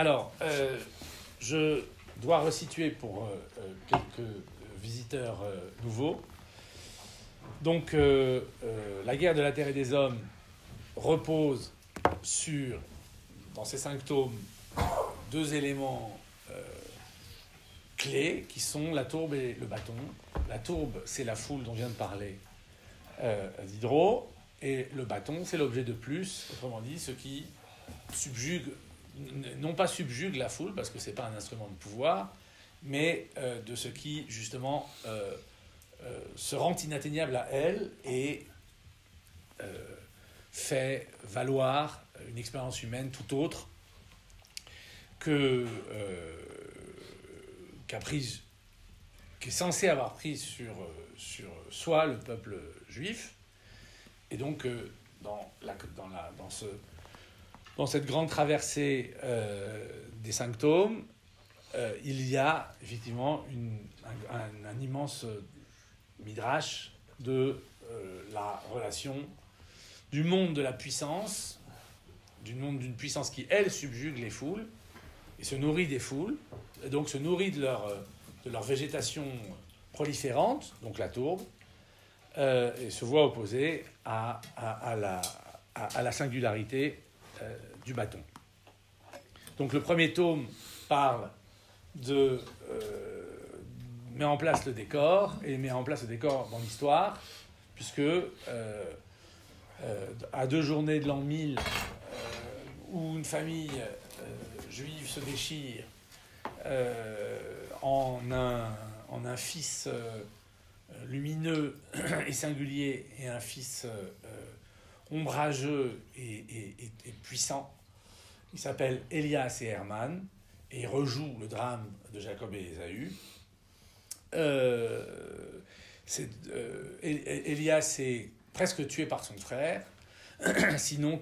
Alors, je dois resituer pour quelques visiteurs nouveaux. Donc, la guerre de la Terre et des Hommes repose sur, dans ces 5 tomes, 2 éléments clés qui sont la tourbe et le bâton. La tourbe, c'est la foule dont vient de parler Diderot, et le bâton, c'est l'objet de plus, autrement dit, ce qui subjugue, non pas subjugue la foule, parce que ce n'est pas un instrument de pouvoir, mais de ce qui, justement, se rend inatteignable à elle et fait valoir une expérience humaine tout autre qu'a prise, qui est censée avoir prise sur soi le peuple juif. Et donc, dans cette grande traversée des 5 tomes, il y a effectivement un immense midrash de la relation du monde de la puissance, du monde d'une puissance qui, elle, subjugue les foules et se nourrit des foules, et donc se nourrit de leur végétation proliférante, donc la tourbe, et se voit opposée à la singularité du bâton. Donc le premier tome met en place le décor, et met en place le décor dans l'histoire, puisque à 2 journées de l'an 1000, où une famille juive se déchire en un fils lumineux et singulier et un fils ombrageux et puissant, il s'appelle Élias et Hermann, et il rejoue le drame de Jacob et Ésaü. Élias est presque tué par son frère, sinon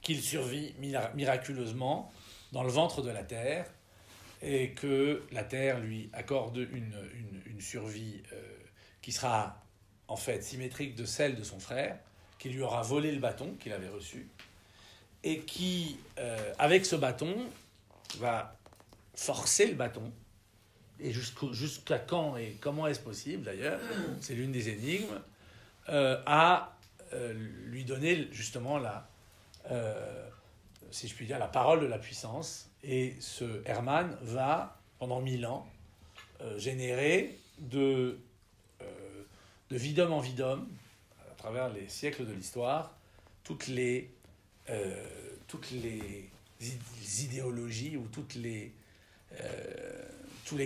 qu'il survit miraculeusement dans le ventre de la terre, et que la terre lui accorde une survie qui sera en fait symétrique de celle de son frère, qui lui aura volé le bâton qu'il avait reçu, et qui, avec ce bâton, va forcer le bâton. Et jusqu'à quand et comment est-ce possible, d'ailleurs, c'est l'une des énigmes, à lui donner justement si je puis dire, la parole de la puissance. Et ce Hermann va, pendant 1000 ans, générer de vidum en vidum, à travers les siècles de l'histoire, toutes les idéologies ou tous les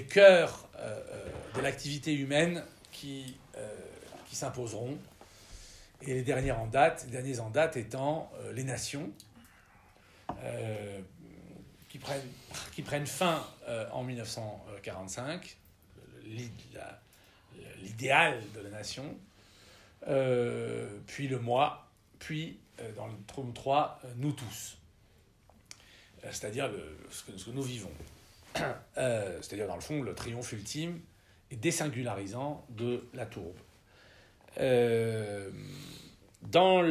cœurs de l'activité humaine qui s'imposeront. Et les derniers en date étant les nations, qui prennent fin en 1945, l'idéal de la nation, puis le moi, puis dans le tome 3, nous tous. C'est-à-dire ce que nous vivons. C'est-à-dire, dans le fond, le triomphe ultime et désingularisant de la tourbe. Dans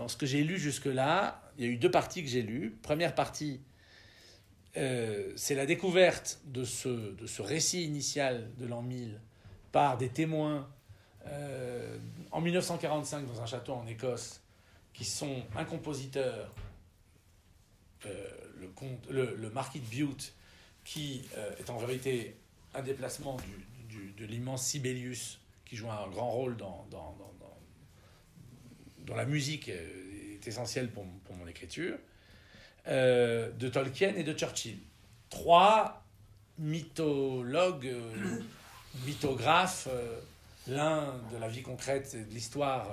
ce que j'ai lu jusque-là, il y a eu 2 parties que j'ai lues. Première partie, c'est la découverte de ce récit initial de l'an 1000 par des témoins en 1945 dans un château en Écosse, qui sont un compositeur, le marquis de Bute, qui est en vérité un déplacement de l'immense Sibelius, qui joue un grand rôle dans la musique, est essentielle pour mon écriture, de Tolkien et de Churchill. 3 mythologues, mythographes, l'un de la vie concrète et de l'histoire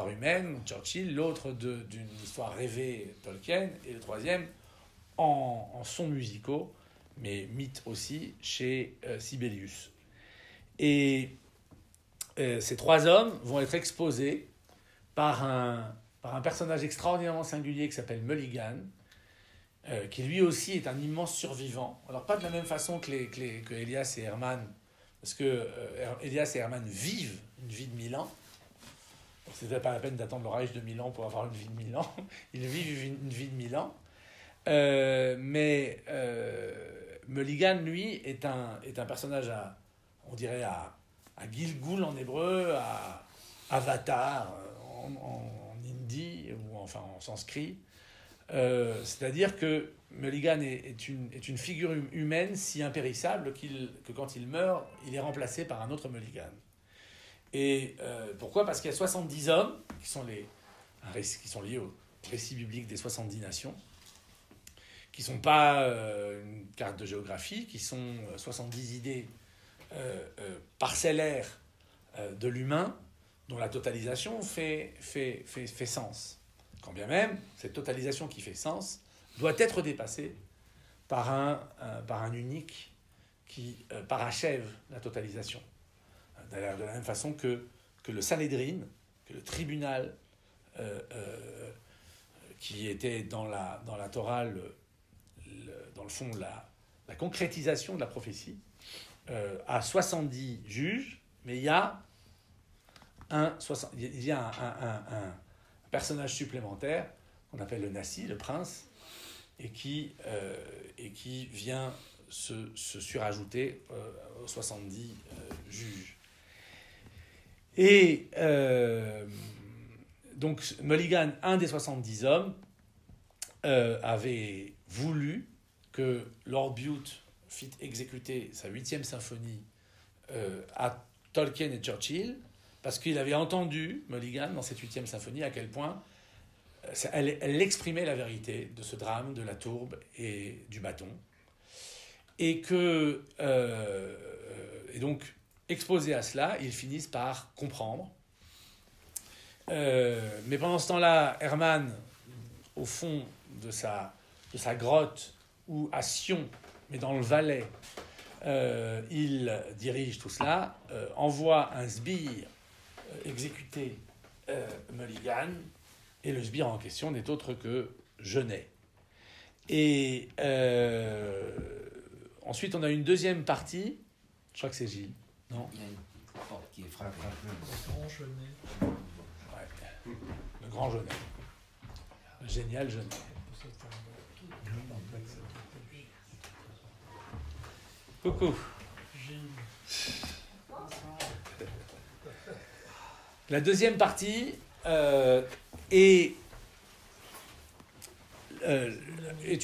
humaine, Churchill, l'autre d'une histoire rêvée, Tolkien, et le 3e en sons musicaux, mais mythes aussi, chez Sibelius. Et ces 3 hommes vont être exposés par un personnage extraordinairement singulier qui s'appelle Mulligan, qui lui aussi est un immense survivant. Alors pas de la même façon que Élias et Hermann, parce que Élias et Hermann vivent une vie de 1000 ans. Donc c'était pas la peine d'attendre le Reich de 1000 ans pour avoir une vie de 1000 ans. Ils vivent une vie de 1000 ans. Mais Mulligan, lui, est un personnage on dirait à Gilgul en hébreu, à Avatar en hindi, ou enfin en sanskrit. C'est-à-dire que Mulligan est une figure humaine si impérissable que quand il meurt, il est remplacé par un autre Mulligan. Et pourquoi ? Parce qu'il y a 70 hommes qui sont liés au récit biblique des 70 nations, qui ne sont pas une carte de géographie, qui sont 70 idées parcellaires de l'humain, dont la totalisation fait sens. Quand bien même, cette totalisation qui fait sens doit être dépassée par un unique qui parachève la totalisation. De la même façon que le Sanhédrin, que le tribunal qui était dans la Torah, dans le fond, la concrétisation de la prophétie, a 70 juges, mais il y a un personnage supplémentaire qu'on appelle le Nassi, le prince, et qui vient se surajouter aux 70 juges. Et donc Mulligan, un des 70 hommes, avait voulu que Lord Bute fit exécuter sa 8e symphonie à Tolkien et Churchill, parce qu'il avait entendu, Mulligan, dans cette 8e symphonie, à quel point elle exprimait la vérité de ce drame, de la tourbe et du bâton. Et donc, exposés à cela, ils finissent par comprendre. Mais pendant ce temps-là, Hermann, au fond de sa grotte, ou à Sion, mais dans le Valais, il dirige tout cela, envoie un sbire exécuter Mulligan, et le sbire en question n'est autre que Genet. Et ensuite, on a une deuxième partie, je crois que c'est Gilles, non ? Il y a une porte qui est frappée. Le grand Genet. Ouais. Le grand Genet. Le génial Genet. Coucou. La deuxième partie est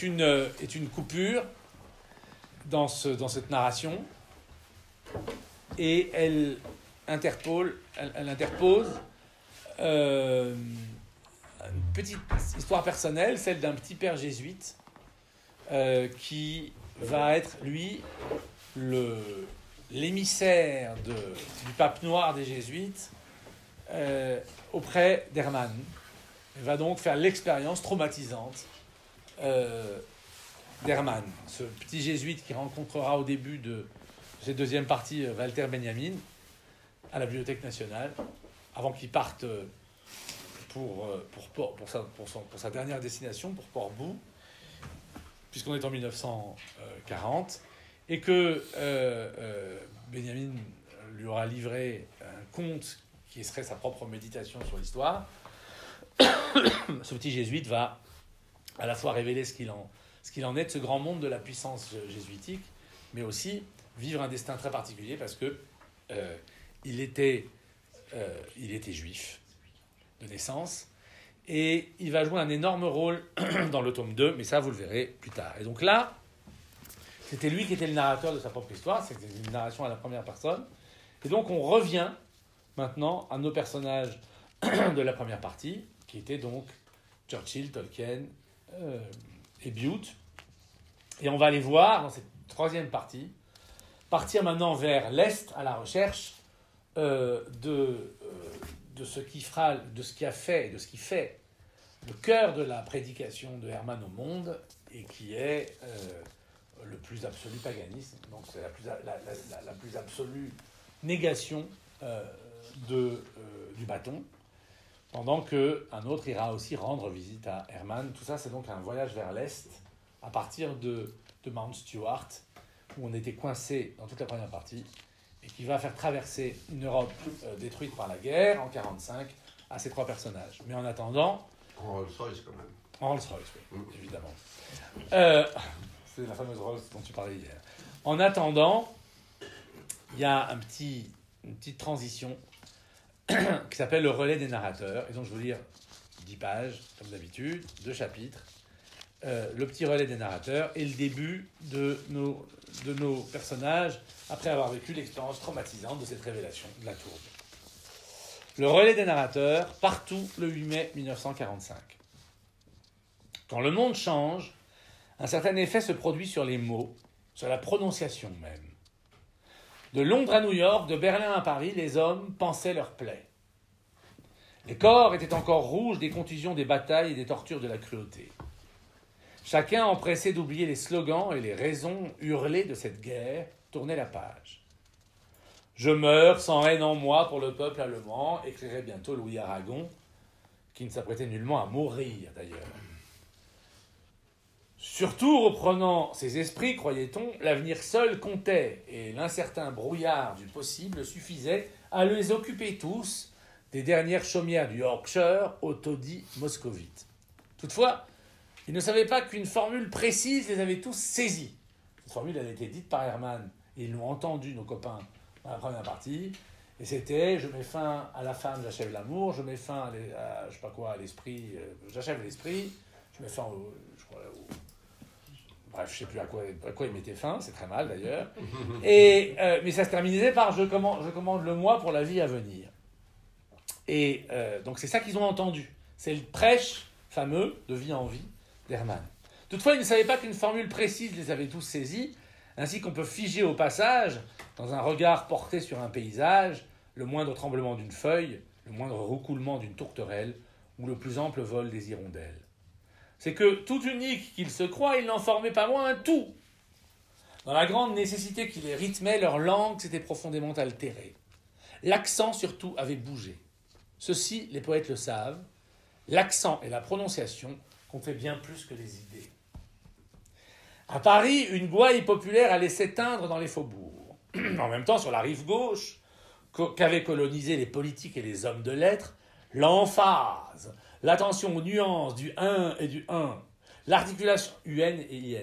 une coupure dans cette narration, et elle interpose une petite histoire personnelle, celle d'un petit père jésuite qui va être, lui, l'émissaire du pape noir des jésuites auprès d'Hermann. Il va donc faire l'expérience traumatisante d'Hermann, ce petit jésuite qui rencontrera au début de cette deuxième partie Walter Benjamin à la Bibliothèque nationale, avant qu'il parte pour sa dernière destination, pour Port-Bou, puisqu'on est en 1940, et que Benjamin lui aura livré un conte qui serait sa propre méditation sur l'histoire. Ce petit jésuite va à la fois révéler ce qu'il en est de ce grand monde de la puissance jésuitique, mais aussi vivre un destin très particulier, parce que il était juif de naissance, et il va jouer un énorme rôle dans le tome 2, mais ça vous le verrez plus tard. Et donc là, c'était lui qui était le narrateur de sa propre histoire, c'était une narration à la première personne, et donc on revient maintenant à nos personnages de la première partie, qui étaient donc Churchill, Tolkien et Bute, et on va les voir dans cette troisième partie, partir maintenant vers l'Est à la recherche de ce qui fait le cœur de la prédication de Hermann au monde, et qui est le plus absolu paganisme. Donc c'est la plus absolue négation du bâton, pendant qu'un autre ira aussi rendre visite à Hermann. Tout ça, c'est donc un voyage vers l'Est, à partir de Mount Stuart, où on était coincé dans toute la première partie, et qui va faire traverser une Europe détruite par la guerre en 1945 à ces trois personnages. Mais en attendant... En Rolls-Royce, quand même. En Rolls-Royce, oui, évidemment. C'est la fameuse Rolls dont tu parlais hier. En attendant, il y a une petite transition qui s'appelle le relais des narrateurs. Et donc, je vais vous lire 10 pages, comme d'habitude, 2 chapitres. Le petit relais des narrateurs et le début de nos personnages après avoir vécu l'expérience traumatisante de cette révélation de la tourbe. Le relais des narrateurs, partout le 8 mai 1945. Quand le monde change, un certain effet se produit sur les mots, sur la prononciation même. De Londres à New York, de Berlin à Paris, les hommes pansaient leurs plaies. Les corps étaient encore rouges des contusions des batailles et des tortures de la cruauté. Chacun, empressé d'oublier les slogans et les raisons hurlées de cette guerre, tournait la page. « Je meurs sans haine en moi pour le peuple allemand », écrirait bientôt Louis Aragon, qui ne s'apprêtait nullement à mourir d'ailleurs. Surtout, reprenant ses esprits, croyait-on, l'avenir seul comptait, et l'incertain brouillard du possible suffisait à les occuper tous, des dernières chaumières du Yorkshire au taudis moscovite. Toutefois, ils ne savaient pas qu'une formule précise les avait tous saisis. Cette formule, elle a été dite par Hermann, et ils l'ont entendue, nos copains, dans la première partie, et c'était « je mets fin à la femme, j'achève l'amour, je mets fin à je sais pas quoi, à l'esprit, j'achève l'esprit, je mets fin au... Bref, je ne sais plus à quoi il mettait fin, c'est très mal d'ailleurs. Mais ça se terminait par « je commande le moi pour la vie à venir ». Et donc c'est ça qu'ils ont entendu. C'est le prêche fameux de vie en vie d'Hermann. Toutefois, ils ne savaient pas qu'une formule précise les avait tous saisis, ainsi qu'on peut figer au passage, dans un regard porté sur un paysage, le moindre tremblement d'une feuille, le moindre roucoulement d'une tourterelle, ou le plus ample vol des hirondelles. C'est que, tout unique qu'ils se croient, ils n'en formaient pas moins un tout. Dans la grande nécessité qui les rythmait, leur langue s'était profondément altérée. L'accent, surtout, avait bougé. Ceci, les poètes le savent, l'accent et la prononciation comptaient bien plus que les idées. À Paris, une gouaille populaire allait s'éteindre dans les faubourgs. En même temps, sur la rive gauche, qu'avaient colonisé les politiques et les hommes de lettres, l'emphase, l'attention aux nuances du 1 et du 1, l'articulation UN et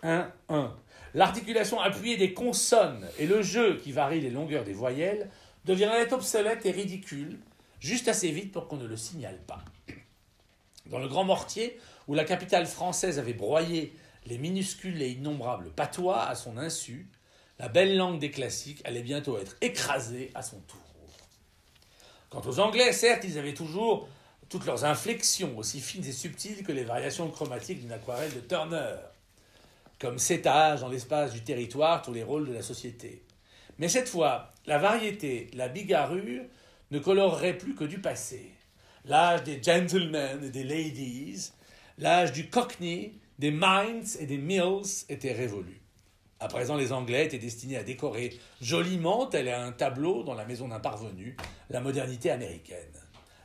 IN, 1, l'articulation appuyée des consonnes et le jeu qui varie les longueurs des voyelles deviendraient obsolètes et ridicules, juste assez vite pour qu'on ne le signale pas. Dans le Grand Mortier, où la capitale française avait broyé les minuscules et innombrables patois à son insu, la belle langue des classiques allait bientôt être écrasée à son tour. Quant aux Anglais, certes, ils avaient toujours toutes leurs inflexions, aussi fines et subtiles que les variations chromatiques d'une aquarelle de Turner, comme s'étagent dans l'espace du territoire tous les rôles de la société. Mais cette fois, la variété, la bigarrure, ne colorerait plus que du passé. L'âge des gentlemen et des ladies, l'âge du cockney, des Mines et des Mills était révolu. À présent, les Anglais étaient destinés à décorer joliment, tel un tableau dans la maison d'un parvenu, la modernité américaine.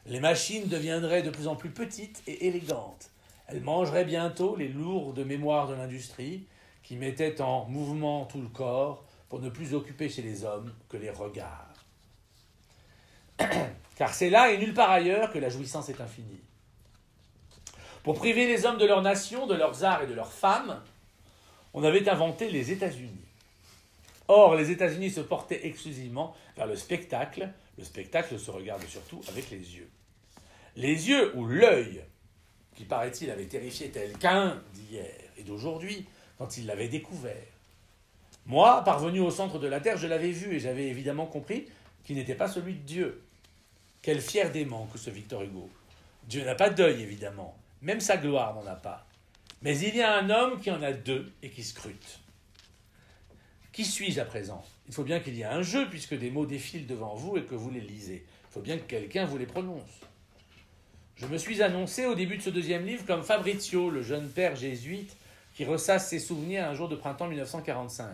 Les machines deviendraient de plus en plus petites et élégantes. Elles mangeraient bientôt les lourdes mémoires de l'industrie qui mettaient en mouvement tout le corps pour ne plus occuper chez les hommes que les regards. Car c'est là et nulle part ailleurs que la jouissance est infinie. Pour priver les hommes de leur nation, de leurs arts et de leurs femmes, on avait inventé les États-Unis. Or, les États-Unis se portaient exclusivement vers le spectacle. Le spectacle se regarde surtout avec les yeux. Les yeux ou l'œil, qui paraît-il avait terrifié tel Caïn d'hier et d'aujourd'hui, quand il l'avait découvert. Moi, parvenu au centre de la Terre, je l'avais vu et j'avais évidemment compris qu'il n'était pas celui de Dieu. Quel fier dément que ce Victor Hugo. Dieu n'a pas d'œil, évidemment. Même sa gloire n'en a pas. Mais il y a un homme qui en a deux et qui scrute. Qui suis-je à présent ? Il faut bien qu'il y ait un jeu, puisque des mots défilent devant vous et que vous les lisez. Il faut bien que quelqu'un vous les prononce. Je me suis annoncé au début de ce deuxième livre comme Fabrizio, le jeune père jésuite, qui ressasse ses souvenirs un jour de printemps 1945.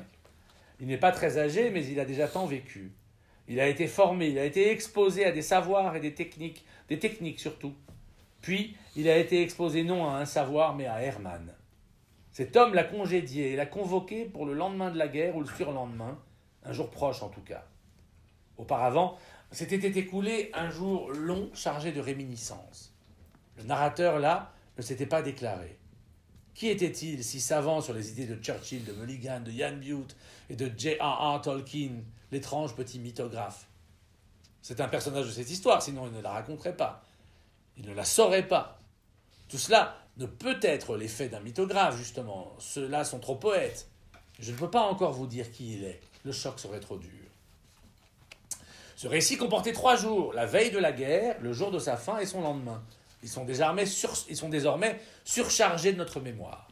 Il n'est pas très âgé, mais il a déjà tant vécu. Il a été formé, il a été exposé à des savoirs et des techniques surtout. Puis, il a été exposé non à un savoir, mais à Hermann. Cet homme l'a congédié et l'a convoqué pour le lendemain de la guerre ou le surlendemain, un jour proche en tout cas. Auparavant, s'était écoulé un jour long chargé de réminiscences. Le narrateur, là, ne s'était pas déclaré. Qui était-il si savant sur les idées de Churchill, de Mulligan, de Ian Bute et de J.R.R. Tolkien, l'étrange petit mythographe? C'est un personnage de cette histoire, sinon il ne la raconterait pas. Il ne la saurait pas. Tout cela ne peut être l'effet d'un mythographe, justement. Ceux-là sont trop poètes. Je ne peux pas encore vous dire qui il est. Le choc serait trop dur. Ce récit comportait 3 jours, la veille de la guerre, le jour de sa fin et son lendemain. Ils sont désormais surchargés de notre mémoire.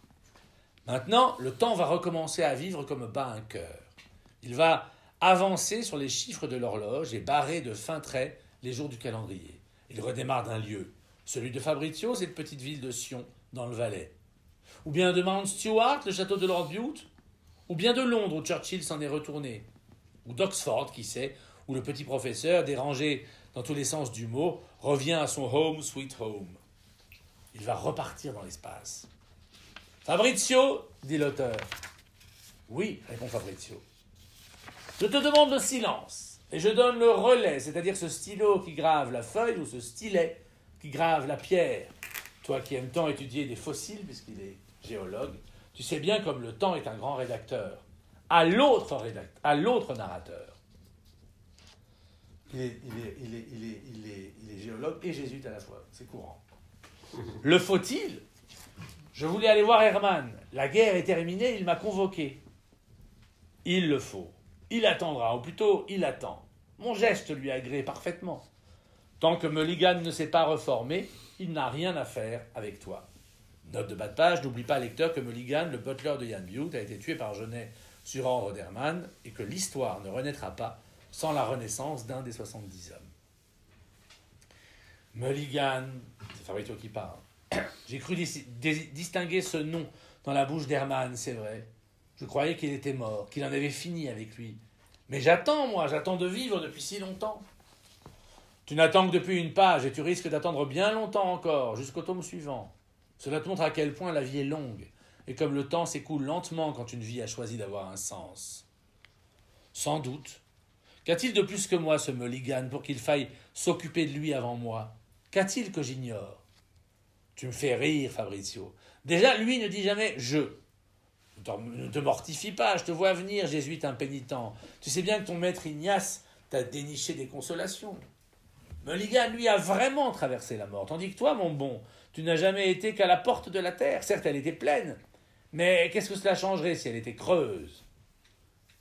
Maintenant, le temps va recommencer à vivre comme bat un cœur. Il va avancer sur les chiffres de l'horloge et barrer de fins traits les jours du calendrier. Il redémarre d'un lieu, celui de Fabrizio, cette petite ville de Sion, dans le Valais. Ou bien de Mount Stewart, le château de Lord Bute, ou bien de Londres, où Churchill s'en est retourné, ou d'Oxford, qui sait, où le petit professeur, dérangé dans tous les sens du mot, revient à son home sweet home. Il va repartir dans l'espace. Fabrizio, dit l'auteur. Oui, répond Fabrizio. Je te demande le silence, et je donne le relais, c'est-à-dire ce stylo qui grave la feuille ou ce stylet qui grave la pierre. Toi qui aimes tant étudier des fossiles, puisqu'il est géologue, tu sais bien comme le temps est un grand rédacteur. À l'autre narrateur. Il est géologue et jésuite à la fois, c'est courant. Le faut-il? Je voulais aller voir Hermann. La guerre est terminée, il m'a convoqué. Il le faut. Il attendra, ou plutôt, il attend. Mon geste lui agrée parfaitement. Tant que Mulligan ne s'est pas reformé, il n'a rien à faire avec toi. Note de bas de page, n'oublie pas, lecteur, que Mulligan, le butler de Ian Bute, a été tué par Genet sur ordre d'Hermann et que l'histoire ne renaîtra pas sans la renaissance d'un des 70 hommes. Mulligan, c'est Fabrizio qui parle. J'ai cru distinguer ce nom dans la bouche d'Hermann, c'est vrai. Je croyais qu'il était mort, qu'il en avait fini avec lui. Mais j'attends de vivre depuis si longtemps. Tu n'attends que depuis une page et tu risques d'attendre bien longtemps encore, jusqu'au tome suivant. Cela te montre à quel point la vie est longue, et comme le temps s'écoule lentement quand une vie a choisi d'avoir un sens. Sans doute. Qu'a-t-il de plus que moi, ce Mulligan, pour qu'il faille s'occuper de lui avant moi? Qu'a-t-il que j'ignore? Tu me fais rire, Fabrizio. Déjà, lui ne dit jamais « je ». Ne te mortifie pas, je te vois venir, jésuite impénitent. Tu sais bien que ton maître Ignace t'a déniché des consolations. Mulligan, lui, a vraiment traversé la mort, tandis que toi, mon bon, tu n'as jamais été qu'à la porte de la terre. Certes, elle était pleine, mais qu'est-ce que cela changerait si elle était creuse?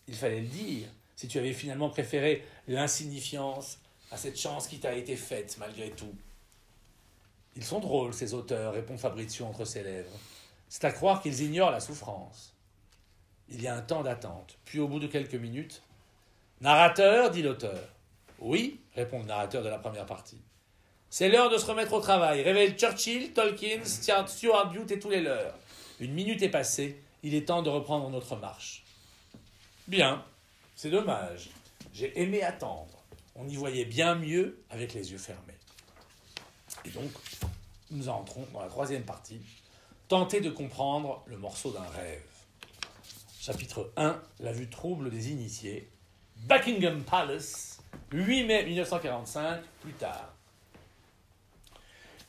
Il fallait le dire, si tu avais finalement préféré l'insignifiance à cette chance qui t'a été faite, malgré tout. Ils sont drôles, ces auteurs, répond Fabrizio entre ses lèvres. C'est à croire qu'ils ignorent la souffrance. Il y a un temps d'attente, puis au bout de quelques minutes, « Narrateur, dit l'auteur. »« Oui, répond le narrateur de la première partie. C'est l'heure de se remettre au travail. Réveille Churchill, Tolkien, Stuart Bute et tous les leurs. Une minute est passée, il est temps de reprendre notre marche. » Bien, c'est dommage. J'ai aimé attendre. On y voyait bien mieux avec les yeux fermés. Et donc, nous entrons dans la troisième partie. Tenter de comprendre le morceau d'un rêve. Chapitre 1, la vue trouble des initiés. Buckingham Palace, 8 mai 1945, plus tard.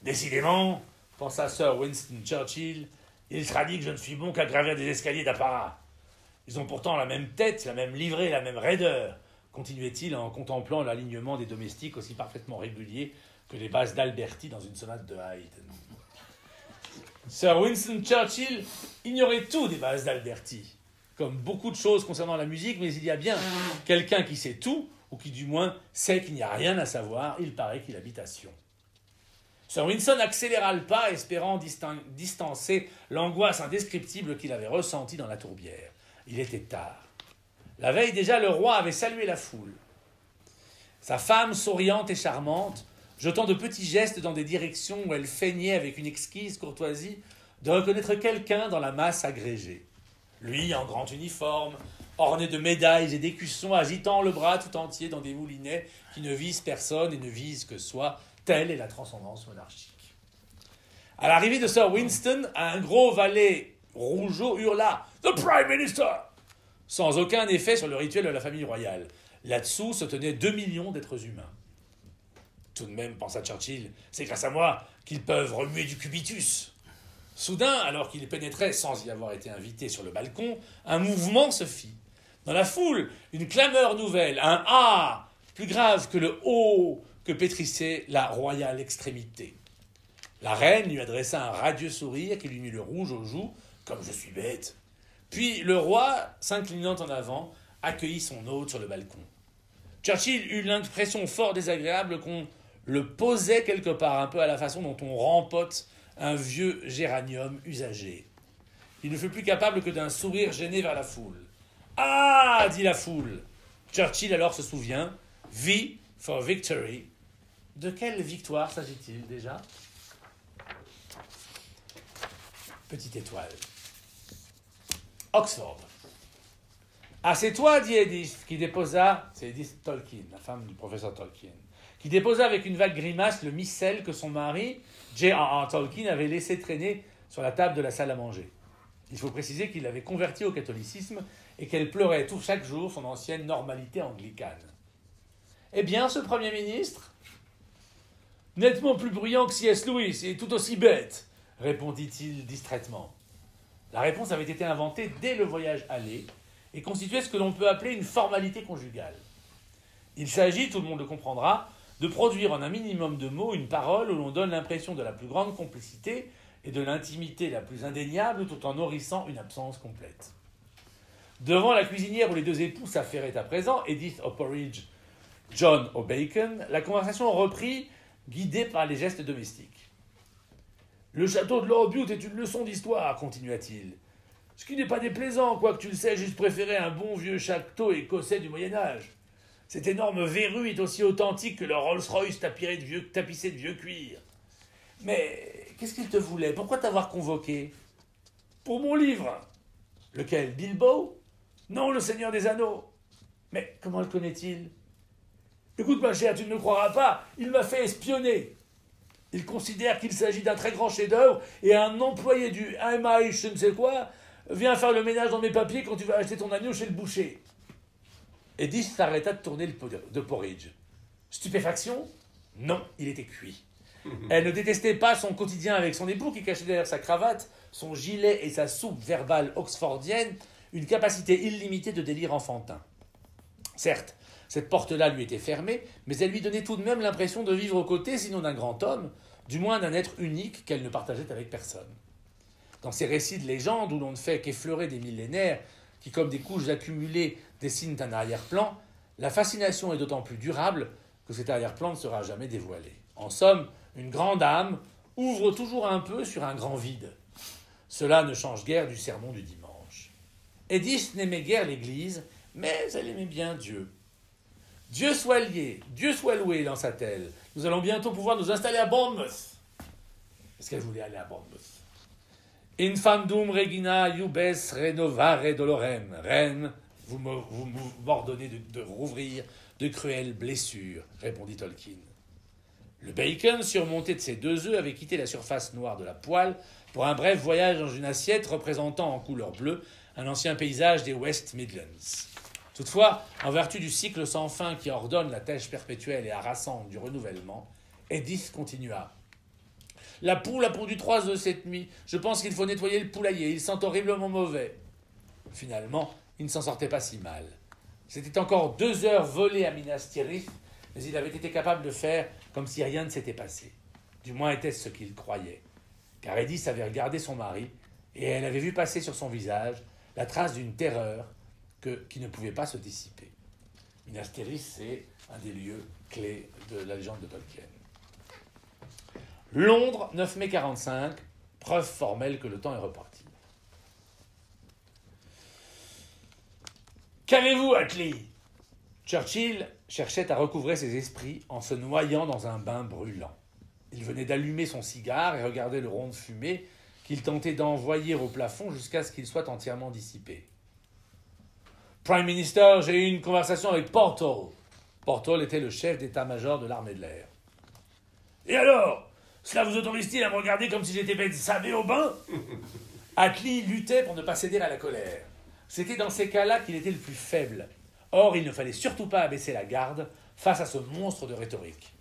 Décidément, pensa Sir Winston Churchill, il sera dit que je ne suis bon qu'à gravir des escaliers d'apparat. Ils ont pourtant la même tête, la même livrée, la même raideur, continuait-il en contemplant l'alignement des domestiques aussi parfaitement régulier que les basses d'Alberti dans une sonate de Haydn. Sir Winston Churchill ignorait tout des basses d'Alberti, comme beaucoup de choses concernant la musique, mais il y a bien quelqu'un qui sait tout, ou qui du moins sait qu'il n'y a rien à savoir, il paraît qu'il habite à Sion. Sir Winston accéléra le pas, espérant distancer l'angoisse indescriptible qu'il avait ressentie dans la tourbière. Il était tard. La veille déjà, le roi avait salué la foule. Sa femme, souriante et charmante, jetant de petits gestes dans des directions où elle feignait avec une exquise courtoisie de reconnaître quelqu'un dans la masse agrégée. Lui, en grand uniforme, orné de médailles et d'écussons, agitant le bras tout entier dans des moulinets qui ne visent personne et ne visent que soi, telle est la transcendance monarchique. À l'arrivée de Sir Winston, un gros valet rougeau hurla « The Prime Minister !» sans aucun effet sur le rituel de la famille royale. Là-dessous se tenaient 2 millions d'êtres humains. Tout de même, pensa Churchill, c'est grâce à moi qu'ils peuvent remuer du cubitus. Soudain, alors qu'il pénétrait sans y avoir été invité sur le balcon, un mouvement se fit. Dans la foule, une clameur nouvelle, un « ah » plus grave que le « oh » que pétrissait la royale extrémité. La reine lui adressa un radieux sourire qui lui mit le rouge aux joues, comme je suis bête. Puis le roi, s'inclinant en avant, accueillit son hôte sur le balcon. Churchill eut l'impression fort désagréable qu'on le posait quelque part, un peu à la façon dont on rempote un vieux géranium usagé. Il ne fut plus capable que d'un sourire gêné vers la foule. « Ah !» dit la foule. Churchill alors se souvient. « V for victory ». De quelle victoire s'agit-il déjà ? Petite étoile. Oxford. « Ah, c'est toi, dit Edith, qui déposa... » C'est Edith Tolkien, la femme du professeur Tolkien. Qui déposa avec une vague grimace le missel que son mari, J.R.R. Tolkien, avait laissé traîner sur la table de la salle à manger. Il faut préciser qu'il l'avait convertie au catholicisme et qu'elle pleurait chaque jour son ancienne normalité anglicane. « Eh bien, ce Premier ministre ?»« Nettement plus bruyant que C.S. Lewis et tout aussi bête », répondit-il distraitement. La réponse avait été inventée dès le voyage aller et constituait ce que l'on peut appeler une formalité conjugale. Il s'agit, tout le monde le comprendra, de produire en un minimum de mots une parole où l'on donne l'impression de la plus grande complicité et de l'intimité la plus indéniable tout en nourrissant une absence complète. Devant la cuisinière où les deux époux s'affairaient à présent, Edith au porridge, John au bacon, la conversation reprit, guidée par les gestes domestiques. « Le château de Lord Bute est une leçon d'histoire, continua-t-il. Ce qui n'est pas déplaisant, quoique tu le sais, j'eusse préféré un bon vieux château écossais du Moyen-Âge. Cette énorme verrue est aussi authentique que le Rolls-Royce tapissé de vieux cuir. Mais qu'est-ce qu'il te voulait? Pourquoi t'avoir convoqué? Pour mon livre. Lequel? Bilbo? Non, le Seigneur des Anneaux. Mais comment le connaît-il? Écoute, ma chère, tu ne me croiras pas, il m'a fait espionner. Il considère qu'il s'agit d'un très grand chef-d'œuvre et un employé du MI, je ne sais quoi, vient faire le ménage dans mes papiers quand tu vas acheter ton agneau chez le boucher. Edith s'arrêta de tourner de porridge. Stupéfaction? Non, il était cuit. Elle ne détestait pas son quotidien avec son époux qui cachait derrière sa cravate, son gilet et sa soupe verbale oxfordienne une capacité illimitée de délire enfantin. Certes, cette porte-là lui était fermée, mais elle lui donnait tout de même l'impression de vivre aux côtés, sinon d'un grand homme, du moins d'un être unique qu'elle ne partageait avec personne. Dans ces récits de légende où l'on ne fait qu'effleurer des millénaires qui, comme des couches accumulées, dessinent un arrière-plan, la fascination est d'autant plus durable que cet arrière-plan ne sera jamais dévoilé. En somme, une grande âme ouvre toujours un peu sur un grand vide. Cela ne change guère du sermon du dimanche. Edith n'aimait guère l'Église, mais elle aimait bien Dieu. Dieu soit lié, Dieu soit loué, lança-t-elle. Nous allons bientôt pouvoir nous installer à Bournemouth. Est-ce qu'elle voulait aller à Bournemouth? Infandum regina iubes renovare dolorem. Reine, vous m'ordonnez de rouvrir de cruelles blessures, répondit Tolkien. Le bacon, surmonté de ses 2 œufs, avait quitté la surface noire de la poêle pour un bref voyage dans une assiette représentant en couleur bleue un ancien paysage des West Midlands. Toutefois, en vertu du cycle sans fin qui ordonne la tâche perpétuelle et harassante du renouvellement, Edith continua. « La poule a pondu 3 œufs cette nuit. Je pense qu'il faut nettoyer le poulailler. Il sent horriblement mauvais. » Finalement, il ne s'en sortait pas si mal. C'était encore 2 heures volées à Minas Tirith, mais il avait été capable de faire comme si rien ne s'était passé. Du moins était-ce ce qu'il croyait. Car Edith avait regardé son mari, et elle avait vu passer sur son visage la trace d'une terreur qui ne pouvait pas se dissiper. Minas Tirith, c'est un des lieux clés de la légende de Tolkien. Londres, 9 mai 45, preuve formelle que le temps est reparti. Qu'avez-vous, Attlee? Churchill cherchait à recouvrer ses esprits en se noyant dans un bain brûlant. Il venait d'allumer son cigare et regardait le rond de fumée qu'il tentait d'envoyer au plafond jusqu'à ce qu'il soit entièrement dissipé. Prime Minister, j'ai eu une conversation avec Portal. Portal était le chef d'état-major de l'armée de l'air. Et alors? Cela vous autorise-t-il à me regarder comme si j'étais bête savée au bain? Attlee luttait pour ne pas céder à la colère. C'était dans ces cas-là qu'il était le plus faible. Or, il ne fallait surtout pas abaisser la garde face à ce monstre de rhétorique.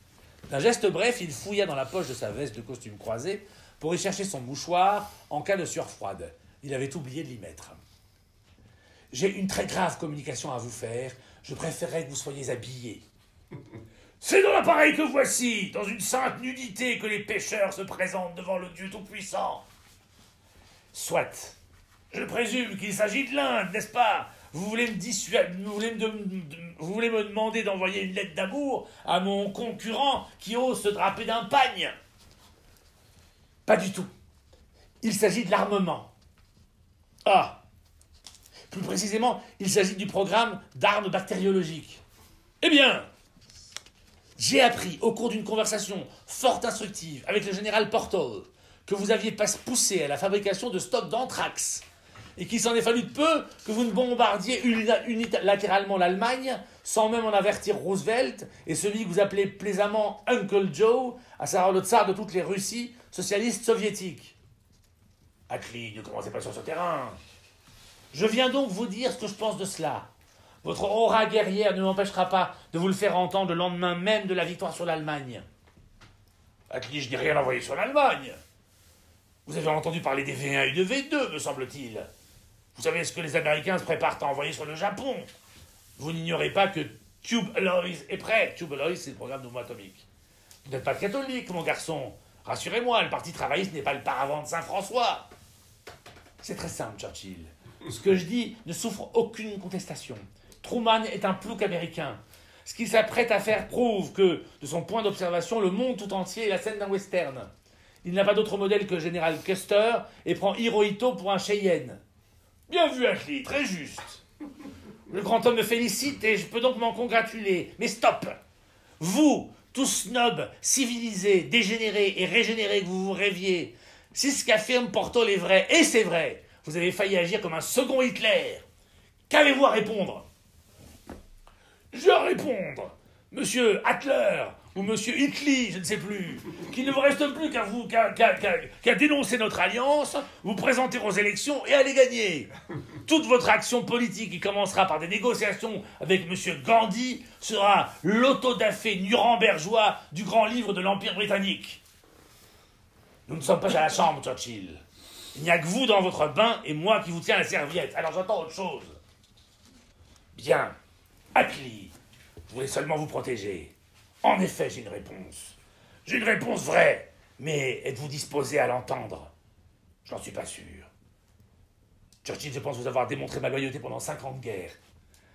D'un geste bref, il fouilla dans la poche de sa veste de costume croisé pour y chercher son mouchoir en cas de sueur froide. Il avait oublié de l'y mettre. « J'ai une très grave communication à vous faire. Je préférerais que vous soyez habillés. »« C'est dans l'appareil que voici, dans une sainte nudité, que les pécheurs se présentent devant le Dieu Tout-Puissant. »« Soit. Je présume qu'il s'agit de l'Inde, n'est-ce pas ? Vous voulez me demander d'envoyer une lettre d'amour à mon concurrent qui ose se draper d'un pagne ? Pas du tout. Il s'agit de l'armement. Ah. Plus précisément, il s'agit du programme d'armes bactériologiques. Eh bien, j'ai appris au cours d'une conversation fort instructive avec le général Portal que vous aviez poussé à la fabrication de stocks d'anthrax et qu'il s'en est fallu de peu que vous ne bombardiez unilatéralement l'Allemagne sans même en avertir Roosevelt et celui que vous appelez plaisamment Uncle Joe, à savoir le tsar de toutes les Russies socialistes soviétiques. Attlee, ne commencez pas sur ce terrain. Je viens donc vous dire ce que je pense de cela. Votre aura guerrière ne m'empêchera pas de vous le faire entendre le lendemain même de la victoire sur l'Allemagne. Attlee, je n'ai rien envoyé sur l'Allemagne. Vous avez entendu parler des V1 et de V2, me semble-t-il. Vous savez ce que les Américains se préparent à envoyer sur le Japon. Vous n'ignorez pas que Tube Alloys est prêt. Tube Alloys, c'est le programme de bombe atomique. Vous n'êtes pas catholique, mon garçon. Rassurez-moi, le parti travailliste n'est pas le paravent de Saint-François. C'est très simple, Churchill. Ce que je dis ne souffre aucune contestation. Truman est un plouc américain. Ce qu'il s'apprête à faire prouve que, de son point d'observation, le monde tout entier est la scène d'un western. Il n'a pas d'autre modèle que le général Custer et prend Hirohito pour un Cheyenne. Bien vu, Attlee, très juste. Le grand homme me félicite et je peux donc m'en congratuler. Mais stop! Vous, tous snobs, civilisés, dégénérés et régénérés que vous vous rêviez, si ce qu'affirme Portal est vrai, et c'est vrai, vous avez failli agir comme un second Hitler. Qu'avez-vous à répondre? Je à répondre, monsieur Hitler, ou monsieur Hitler, je ne sais plus, qu'il ne vous reste plus qu'à dénoncer notre alliance, vous présenter aux élections et à les gagner. Toute votre action politique qui commencera par des négociations avec monsieur Gandhi sera l'autodafé nurembergeois du grand livre de l'Empire britannique. Nous ne sommes pas à la chambre, Churchill. Il n'y a que vous dans votre bain et moi qui vous tiens la serviette. Alors j'entends autre chose. Bien. Attlee, vous voulez seulement vous protéger. En effet, j'ai une réponse. J'ai une réponse vraie. Mais êtes-vous disposé à l'entendre? Je n'en suis pas sûr. Churchill, je pense vous avoir démontré ma loyauté pendant 5 ans de guerre.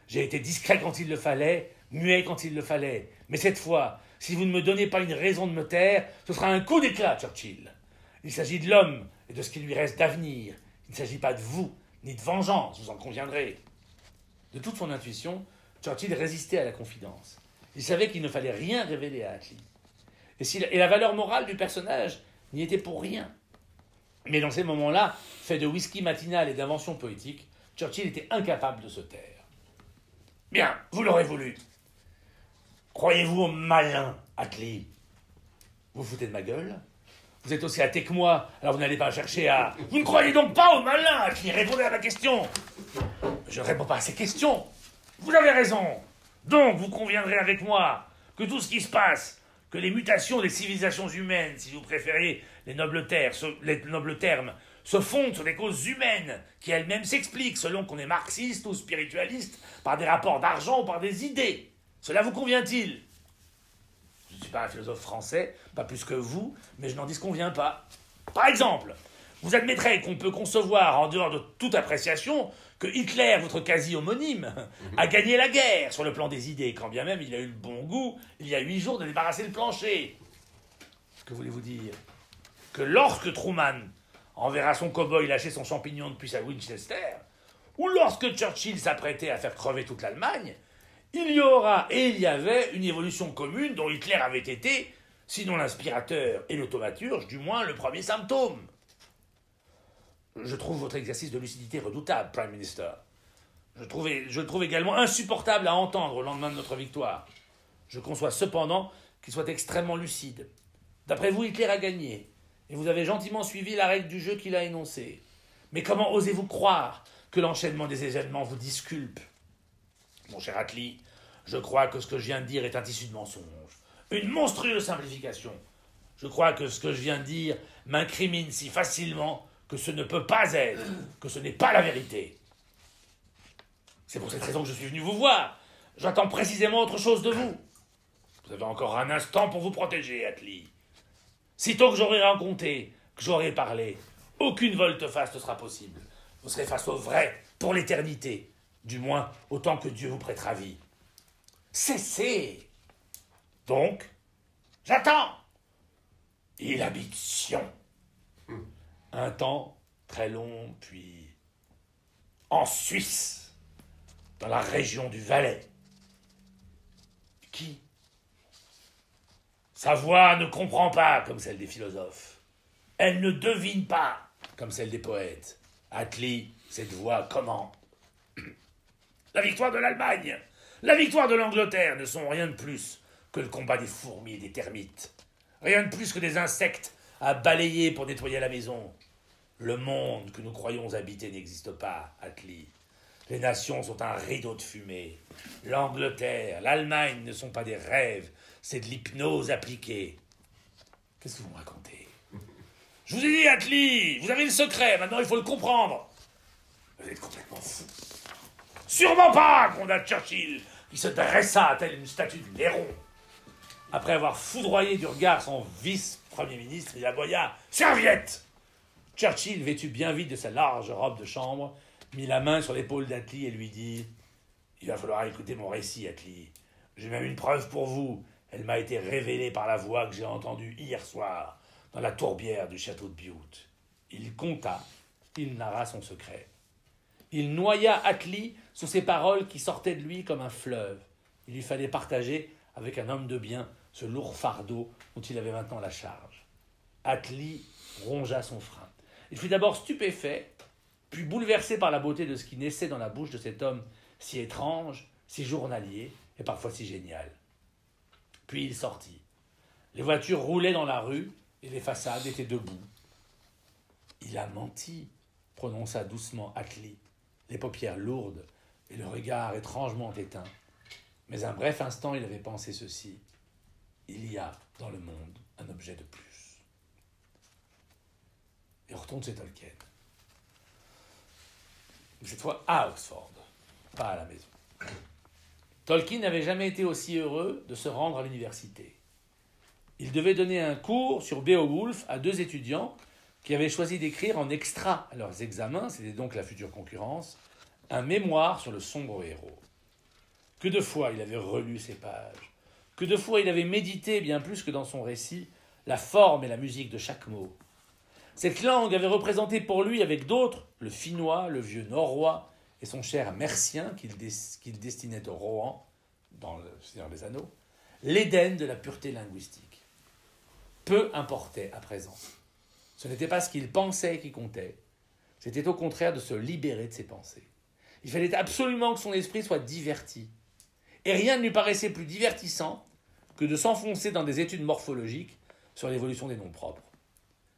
J'ai été discret quand il le fallait, muet quand il le fallait. Mais cette fois, si vous ne me donnez pas une raison de me taire, ce sera un coup d'éclat, Churchill. Il s'agit de l'homme et de ce qui lui reste d'avenir. Il ne s'agit pas de vous, ni de vengeance, vous en conviendrez. De toute son intuition, Churchill résistait à la confidence. Il savait qu'il ne fallait rien révéler à Attlee. Et la valeur morale du personnage n'y était pour rien. Mais dans ces moments-là, fait de whisky matinal et d'inventions poétiques, Churchill était incapable de se taire. Bien, vous l'aurez voulu. Croyez-vous au malin, Attlee? Vous foutez de ma gueule? Vous êtes aussi athée que moi, alors vous n'allez pas chercher à... Vous ne croyez donc pas au malin, Attlee? Répondez à ma question. Je ne réponds pas à ces questions. Vous avez raison. Donc, vous conviendrez avec moi que tout ce qui se passe, que les mutations des civilisations humaines, si vous préférez les nobles termes, se fondent sur des causes humaines, qui elles-mêmes s'expliquent, selon qu'on est marxiste ou spiritualiste, par des rapports d'argent ou par des idées. Cela vous convient-il? Je ne suis pas un philosophe français, pas plus que vous, mais je n'en disconviens pas. Par exemple, vous admettrez qu'on peut concevoir, en dehors de toute appréciation, que Hitler, votre quasi-homonyme, a gagné la guerre sur le plan des idées, quand bien même il a eu le bon goût, il y a 8 jours, de débarrasser le plancher. Que voulez-vous dire? Que lorsque Truman enverra son cow-boy lâcher son champignon depuis sa Winchester, ou lorsque Churchill s'apprêtait à faire crever toute l'Allemagne, il y aura et il y avait une évolution commune dont Hitler avait été, sinon l'inspirateur et l'automaturge, du moins le premier symptôme. Je trouve votre exercice de lucidité redoutable, Prime Minister. Je le trouve également insupportable à entendre au lendemain de notre victoire. Je conçois cependant qu'il soit extrêmement lucide. D'après vous, Hitler a gagné, et vous avez gentiment suivi la règle du jeu qu'il a énoncée. Mais comment osez-vous croire que l'enchaînement des événements vous disculpe? Mon cher Attlee, je crois que ce que je viens de dire est un tissu de mensonges. Une monstrueuse simplification. Je crois que ce que je viens de dire m'incrimine si facilement que ce ne peut pas être, que ce n'est pas la vérité. C'est pour cette raison que je suis venu vous voir. J'attends précisément autre chose de vous. Vous avez encore un instant pour vous protéger, Atli. Sitôt que j'aurai raconté, que j'aurai parlé, aucune volte-face ne sera possible. Vous serez face au vrai pour l'éternité, du moins autant que Dieu vous prêtera vie. Cessez. Donc, j'attends. Il habite Sion. Un temps très long, puis en Suisse, dans la région du Valais. Qui? Sa voix ne comprend pas comme celle des philosophes. Elle ne devine pas comme celle des poètes. Atli, cette voix comment? La victoire de l'Allemagne, la victoire de l'Angleterre ne sont rien de plus que le combat des fourmis et des termites. Rien de plus que des insectes à balayer pour nettoyer la maison. Le monde que nous croyons habiter n'existe pas, Atli. Les nations sont un rideau de fumée. L'Angleterre, l'Allemagne ne sont pas des rêves, c'est de l'hypnose appliquée. Qu'est-ce que vous me racontez? Je vous ai dit, Atli, vous avez le secret, maintenant il faut le comprendre. Vous êtes complètement fou. Sûrement pas, gronda Churchill, qui se dressa telle une statue de Néron. Après avoir foudroyé du regard son vice-premier ministre, il aboya « Serviette !» Churchill, vêtu bien vite de sa large robe de chambre, mit la main sur l'épaule d'Atli et lui dit « Il va falloir écouter mon récit, Atli. J'ai même une preuve pour vous. Elle m'a été révélée par la voix que j'ai entendue hier soir dans la tourbière du château de Bute. » Il conta, il narra son secret. Il noya Atli sous ces paroles qui sortaient de lui comme un fleuve. Il lui fallait partager avec un homme de bien ce lourd fardeau dont il avait maintenant la charge. Atli rongea son frein. Il fut d'abord stupéfait, puis bouleversé par la beauté de ce qui naissait dans la bouche de cet homme si étrange, si journalier et parfois si génial. Puis il sortit. Les voitures roulaient dans la rue et les façades étaient debout. « Il a menti », prononça doucement Atli, les paupières lourdes et le regard étrangement éteint. Mais un bref instant, il avait pensé ceci. Il y a dans le monde un objet de plus. Et on retourne chez Tolkien. Cette fois à Oxford, pas à la maison. Tolkien n'avait jamais été aussi heureux de se rendre à l'université. Il devait donner un cours sur Beowulf à 2 étudiants qui avaient choisi d'écrire en extra à leurs examens, c'était donc la future concurrence, un mémoire sur le sombre héros. Que de fois il avait relu ces pages, que de fois il avait médité, bien plus que dans son récit, la forme et la musique de chaque mot. Cette langue avait représenté pour lui, avec d'autres, le finnois, le vieux norrois et son cher mercien qu'il destinait au Rohan, dans le Seigneur des Anneaux, l'Éden de la pureté linguistique. Peu importait à présent. Ce n'était pas ce qu'il pensait qui comptait, c'était au contraire de se libérer de ses pensées. Il fallait absolument que son esprit soit diverti. Et rien ne lui paraissait plus divertissant que de s'enfoncer dans des études morphologiques sur l'évolution des noms propres.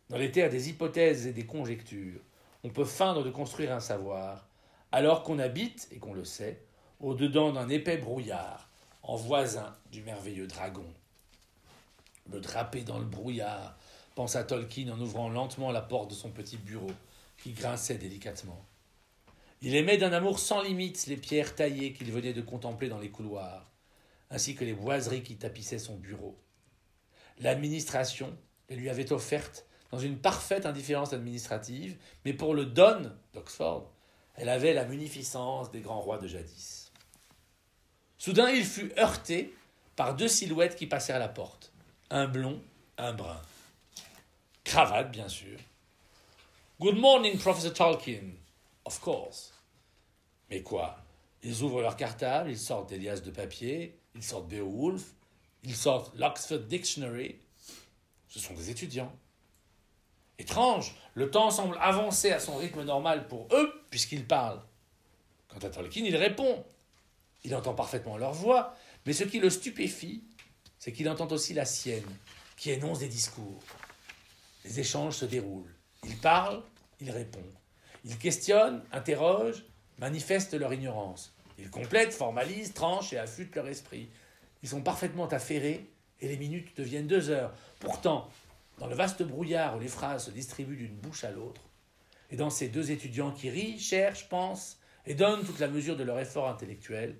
Dans les terres des hypothèses et des conjectures, on peut feindre de construire un savoir, alors qu'on habite, et qu'on le sait, au-dedans d'un épais brouillard, en voisin du merveilleux dragon. Me draper dans le brouillard, pensa Tolkien en ouvrant lentement la porte de son petit bureau, qui grinçait délicatement. Il aimait d'un amour sans limite les pierres taillées qu'il venait de contempler dans les couloirs, ainsi que les boiseries qui tapissaient son bureau. L'administration les lui avait offertes dans une parfaite indifférence administrative, mais pour le Don d'Oxford, elle avait la munificence des grands rois de jadis. Soudain, il fut heurté par 2 silhouettes qui passèrent la porte. Un blond, un brun. Cravate, bien sûr. « Good morning, Professor Tolkien. » Of course. Mais quoi? Ils ouvrent leur cartable, ils sortent des liasses de papier, ils sortent Beowulf, ils sortent l'Oxford Dictionary. Ce sont des étudiants. Étrange, le temps semble avancer à son rythme normal pour eux, puisqu'ils parlent. Quant à Tolkien, il répond. Il entend parfaitement leur voix, mais ce qui le stupéfie, c'est qu'il entend aussi la sienne, qui énonce des discours. Les échanges se déroulent. Ils parlent, ils répondent. Ils questionnent, interrogent, manifestent leur ignorance. Ils complètent, formalisent, tranchent et affûtent leur esprit. Ils sont parfaitement affairés et les minutes deviennent 2 heures. Pourtant, Dans le vaste brouillard où les phrases se distribuent d'une bouche à l'autre, et dans ces deux étudiants qui rient, cherchent, pensent et donnent toute la mesure de leur effort intellectuel,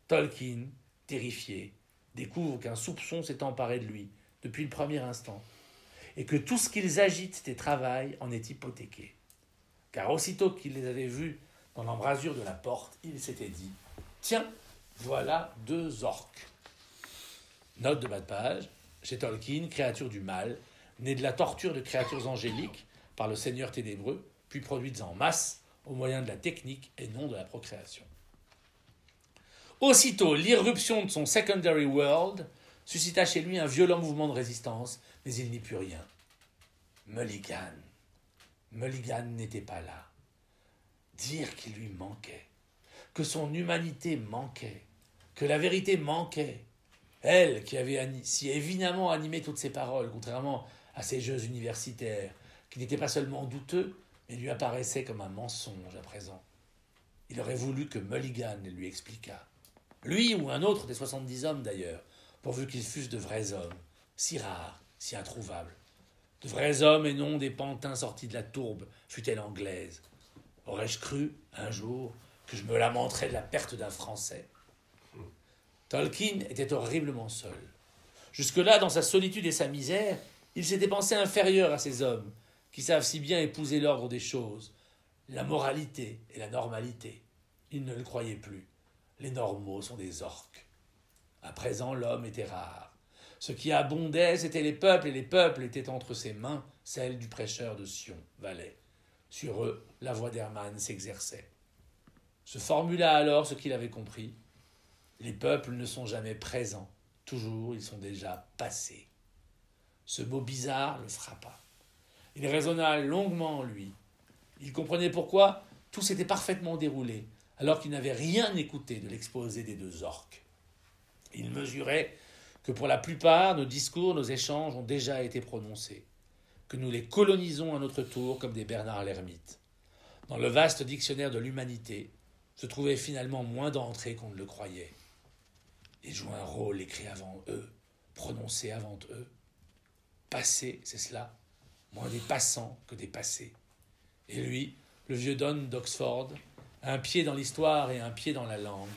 Tolkien, terrifié, découvre qu'un soupçon s'est emparé de lui depuis le premier instant, et que tout ce qu'ils agitent et travaillent en est hypothéqué. Car aussitôt qu'il les avait vus dans l'embrasure de la porte, il s'était dit « Tiens, voilà 2 orques ». Note de bas de page, chez Tolkien, créature du mal, née de la torture de créatures angéliques par le Seigneur ténébreux, puis produites en masse au moyen de la technique et non de la procréation. Aussitôt, l'irruption de son secondary world suscita chez lui un violent mouvement de résistance, mais il n'y put rien. Mulligan n'était pas là. Dire qu'il lui manquait, que son humanité manquait, que la vérité manquait. Elle, qui avait si évidemment animé toutes ses paroles, contrairement à ses jeux universitaires, qui n'étaient pas seulement douteux, mais lui apparaissaient comme un mensonge à présent. Il aurait voulu que Mulligan lui expliquât. Lui ou un autre des 70 hommes d'ailleurs, pourvu qu'ils fussent de vrais hommes, si rares, si introuvables. De vrais hommes et non des pantins sortis de la tourbe, fût-elle anglaise. Aurais-je cru, un jour, que je me lamenterais de la perte d'un Français ? Tolkien était horriblement seul. Jusque-là, dans sa solitude et sa misère, il s'était pensé inférieur à ces hommes, qui savent si bien épouser l'ordre des choses, la moralité et la normalité. Il ne le croyait plus. Les normaux sont des orques. À présent, l'homme était rare. Ce qui abondait, c'étaient les peuples, et les peuples étaient entre ses mains celles du prêcheur de Sion, Valais. Sur eux, la voix d'Hermann s'exerçait. Se formula alors ce qu'il avait compris. Les peuples ne sont jamais présents, toujours ils sont déjà passés. Ce mot bizarre le frappa. Il raisonna longuement en lui. Il comprenait pourquoi tout s'était parfaitement déroulé, alors qu'il n'avait rien écouté de l'exposé des 2 orques. Il mesurait que pour la plupart, nos discours, nos échanges ont déjà été prononcés, que nous les colonisons à notre tour comme des Bernard l'ermite. Dans le vaste dictionnaire de l'humanité se trouvait finalement moins d'entrées qu'on ne le croyait. Ils jouent un rôle écrit avant eux, prononcé avant eux. Passé, c'est cela, moins des passants que des passés. Et lui, le vieux Don d'Oxford, un pied dans l'histoire et un pied dans la langue,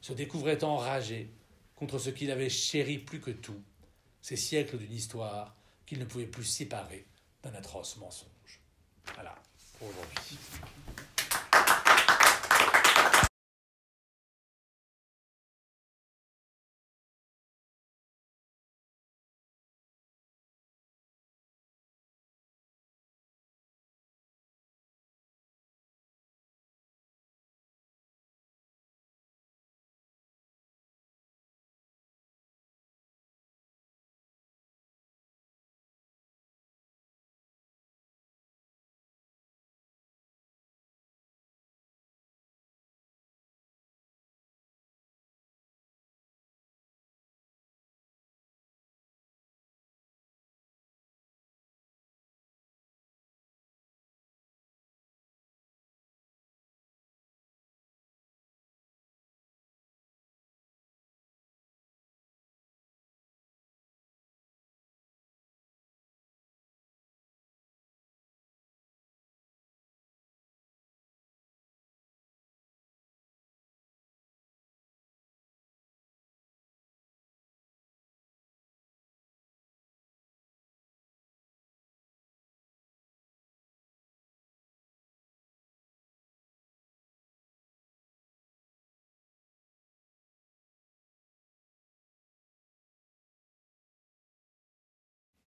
se découvrait enragé contre ce qu'il avait chéri plus que tout, ces siècles d'une histoire qu'il ne pouvait plus séparer d'un atroce mensonge. Voilà, pour aujourd'hui.